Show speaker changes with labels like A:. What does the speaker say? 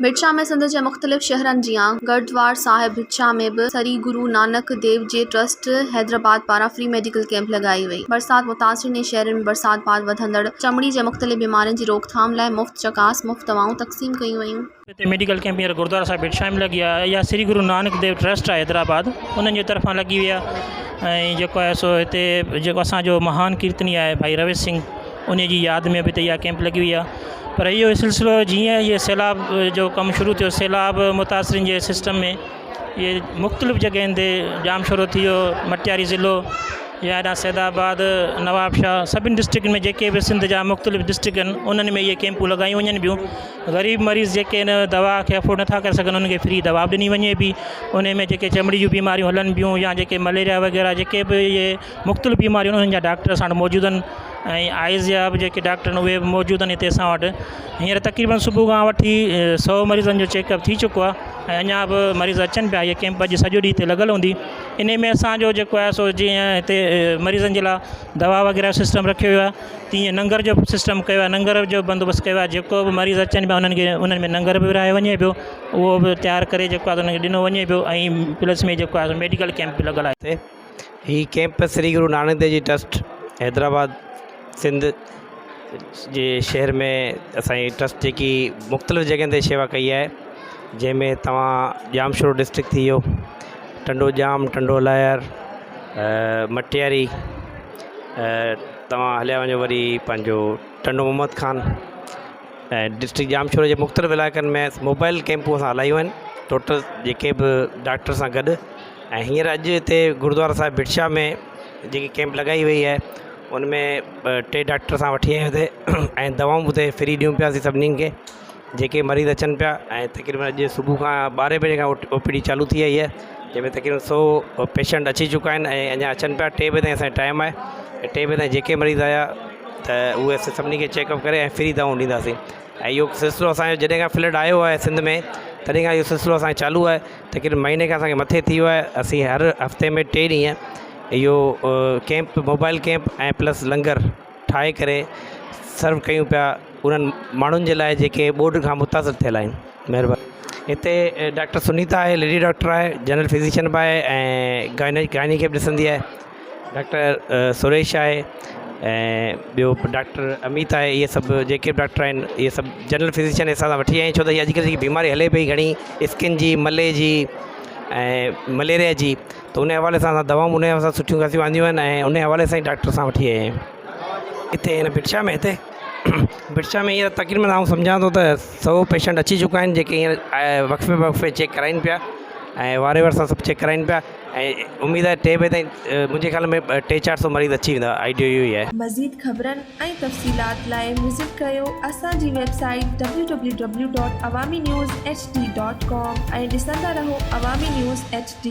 A: भिटशा में सिंध के मुख़्तलिफ़ शहरन जियां गुरुद्वारा साहिब भिटशा में भी सरी गुरु नानक देव जी ट्रस्ट हैदराबाद पारा फ्री मेडिकल कैंप लगाई वई। बरसात मुतासिर शहरन में बरसात बाद वधंदड़ चमड़ी के मुख़्तलिफ़ बीमारियों की रोकथाम लाइ मुफ़्त चकास मुफ़्त दवाऊं तक़सीम कई वयूं।
B: इतने मेडिकल कैंप हींअर गुरुद्वारा साहिब भिटशा में लगी है या श्री गुरु नानक देव ट्रस्ट है हैदराबाद उन्हनि जी तरफ़ां लगी हुई आहे। जेको आहे सो हिते जेको असांजो महान कीर्तनी आहे भाई रवेश सिंह उन जी यादि में भी इहा कैंप लगी हुई आहे। पर इहो सिलसिलो जीअं ये सैलाब जो कमु शुरू थियो सैलाब मुतासिरिन जे सिस्टम में ये मुख़्तलिफ़ जगहनि ते जाम शुरू थी वियो। मटियारी ज़िलो या हेॾा सैदाबाद नवाबशाह सभिनी डिस्ट्रिक्टनि में जेके बि सिंध जा मुख़्तलिफ़ डिस्ट्रिक्ट आहिनि उन्हनि में इहे कैंपूं लॻायूं वञनि पियूं। ग़रीब मरीज़ जेके इन दवा खे अफोर्ड नथा करे सघनि उनखे फ्री दवा ॾिनी वञे पई। उन में जेके चमड़ी जूं बीमारियूं हलनि पियूं या जेके मलेरिया वग़ैरह जेके बि इहे मुख़्तलिफ़ बीमारियूं उन्हनि जा डॉक्टर असां वटि मौजूदु आहिनि ऐं आइज़ जा बि जेके डॉक्टर आहिनि उहे बि मौजूदु आहिनि हिते असां वटि। हींअर तक़रीबन सुबुह खां वठी 100 मरीज़नि जो चेकअप थी चुको आहे ऐं अञा बि मरीज़ अचनि पिया। इहे कैंप अॼु सॼो ॾींहुं हिते लॻल हूंदी। इन में असांजो जेको आहे सो जीअं हिते मरीज़नि जे लाइ दवा वग़ैरह सिस्टम रखियो वियो आहे तीअं लंगर जो सिस्टम कयो आहे। लंगर जो बंदोबस्तु कयो आहे। जेको बि मरीज़ अचनि पिया उन्हनि खे उन्हनि में लंगर बि विराहे वञे पियो उहो बि तयारु करे जेको आहे उन्हनि खे ॾिनो वञे पियो ऐं प्लस में जेको आहे मेडिकल कैंप बि लॻल आहे हिते।
C: ही कैंप श्री गुरु नानक देव जी ट्रस्ट हैदराबाद सिंध जे शहर में असांजी ट्रस्ट जेकी मुख़्तलिफ़ जगहनि ते शेवा कई आहे जंहिंमें तव्हां जामशोर डिस्ट्रिक्ट थी वियो टंडो जाम टंडो लायर मटियारी तव्हां हलिया वञो वरी पंहिंजो टंडो मोहम्मद खान ऐं डिस्ट्रिक्ट जामशोर जे मुख़्तलिफ़ इलाइक़नि में मोबाइल कैंपूं असां हलायूं आहिनि टोटल जेके बि डॉक्टर सां गॾु। ऐं हींअर अॼु हिते गुरुद्वारा साहिब भिटशा में जेकी कैंप लॻाई वई आहे उनमें 2 डॉक्टर सां वठी आया हिते ऐं दवाऊं हुते फ्री ॾियूं पियासीं सभिनीनि खे जेके मरीज़ अचनि पिया। ऐं तक़रीबन अॼु सुबुह खां 12 बजे खां OPD चालू थी वई आहे जंहिंमें तक़रीबन 100 पेशेंट अची चुका आहिनि ऐं अञा अचनि पिया। 3 बजे ताईं असांजो टाइम आहे ऐं 3 बजे ताईं जेके मरीज़ आया त उहे सभिनी खे चेकअप करे ऐं फ्री दवाऊं ॾींदासीं। ऐं इहो सिलसिलो असांजो जॾहिं खां फ्लड आयो आहे सिंध में तॾहिं खां इहो सिलसिलो असांजो चालू आहे। तक़रीबन महीने खां असांखे मथे थी वियो आहे। असीं हर हफ़्ते में 3 ॾींहं इहो कैंप मोबाइल कैंप ऐं प्लस लंगर ठाहे करे सर्व कयूं पिया उन्हनि माण्हुनि जे लाइ जेके बोर्ड खां मुतासिर थियल आहिनि। महिरबानी। हिते डॉक्टर सुनीता आहे लेडी डॉक्टर आहे जनरल फिजिशियन बि आहे ऐं गाइनी खे बि ॾिसंदी आहे। डॉक्टर सुरेश आहे ऐं ॿियो डॉक्टर अमित आहे। इहे सभु जेके बि डॉक्टर आहिनि इहे सभु जनरल फिजिशियन असां सां वठी आया आहियूं छो त हीअ अॼुकल्ह जेकी बीमारी हले पई घणी स्किन जी मले जी ऐं मलेरिया जी त उन हवाले सां असां दवाऊं उन सां सुठियूं ख़ासियूं आंदियूं आहिनि ऐं उन हवाले सां ई डॉक्टर सां वठी आया आहियूं हिते हिन भिटशा में। हिते भिटशा में हींअर तक़रीबन आउं सम्झां थो त 100 पेशेंट अची चुका आहिनि जेके हींअर वक़्फ़े वक़्फ़े चेक कराइनि पिया ऐं वारे वार सां सभु चेक कराइनि पिया ऐं उमेदु आहे 3 बजे ताईं मुंहिंजे ख्याल में 300-400 मरीज़ अची वेंदा। आइडियो इहो ई आहे।
D: मज़ीद ख़बरनि ऐं तफ़सीलात लाइ विज़िट कयो असांजी वेबसाइट www.awamiNewsHD.com ऐं ॾिसंदा रहो अवामी न्यूज़ HD।